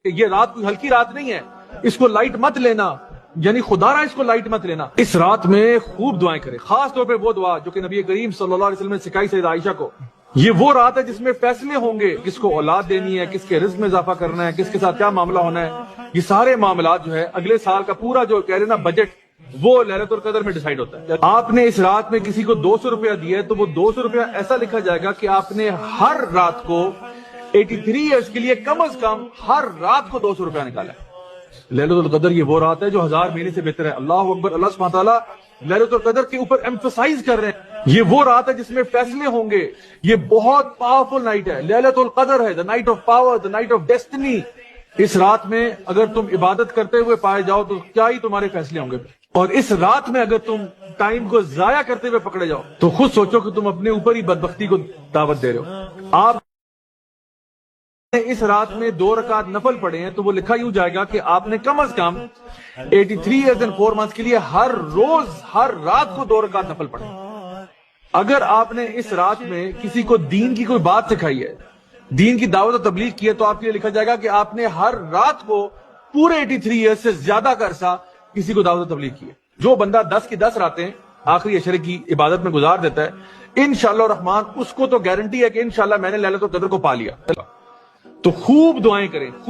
یہ رات کوئی ہلکی رات نہیں ہے، اس کو لائٹ مت لینا، یعنی خدا را اس کو لائٹ مت لینا۔ اس رات میں خوب دعائیں کریں، خاص طور پہ وہ دعا جو کہ نبی کریم صلی اللہ علیہ وسلم نے سکھائی سیدہ عائشہ کو۔ یہ وہ رات ہے جس میں فیصلے ہوں گے، کس کو اولاد دینی ہے، کس کے رزق میں اضافہ کرنا ہے، کس کے ساتھ کیا معاملہ ہونا ہے۔ یہ سارے معاملات جو ہے اگلے سال کا پورا جو کہہ رہے نا بجٹ، وہ لیلۃ القدر میں ڈیسائیڈ ہوتا ہے۔ آپ نے اس رات میں کسی کو 200 روپیہ دیا ہے تو وہ 200 روپیہ ایسا لکھا جائے گا کہ آپ نے ہر رات کو 83 ایئرز کے لیے کم از کم ہر رات کو 200 روپیہ نکالا ہے۔ لیلۃ القدر یہ وہ رات ہے جو 1000 مہینے سے بہتر ہے۔ اللہ اکبر، اللہ سبحانہ تعالیٰ لیلۃ القدر کے اوپر ایمفسائز کر رہے ہیں۔ یہ وہ رات ہے جس میں فیصلے ہوں گے، یہ بہت پاورفل نائٹ ہے، لیلۃ القدر ہے، the night of power, the night of destiny۔ اس رات میں اگر تم عبادت کرتے ہوئے پائے جاؤ تو کیا ہی تمہارے فیصلے ہوں گے، اور اس رات میں اگر تم ٹائم کو ضائع کرتے ہوئے پکڑے جاؤ تو خود سوچو کہ تم اپنے اوپر ہی بدبختی کو دعوت دے رہے ہو۔ آپ اس رات میں 2 رکعت نفل پڑھے ہیں تو وہ لکھا یوں جائے گا کہ آپ نے کم از کم 83 ایئرز اینڈ 4 منتھس کے لیے ہر روز ہر رات کو 2 رکعت نفل پڑھے۔ اگر آپ نے اس رات میں کسی کو دین کی کوئی بات سکھائی ہے، دین کی دعوت و تبلیغ کی ہے، تو آپ کے لیے لکھا جائے گا کہ آپ نے ہر رات کو پورے 83 ایئرز سے زیادہ کا عرصہ کسی کو دعوت و تبلیغ کی ہے۔ جو بندہ 10 کی 10 راتیں آخری عشرے کی عبادت میں گزار دیتا ہے، انشاءاللہ الرحمن اس کو تو گارنٹی ہے کہ انشاءاللہ میں نے لیلۃ القدر کو پا لیا۔ تو خوب دعائیں کریں۔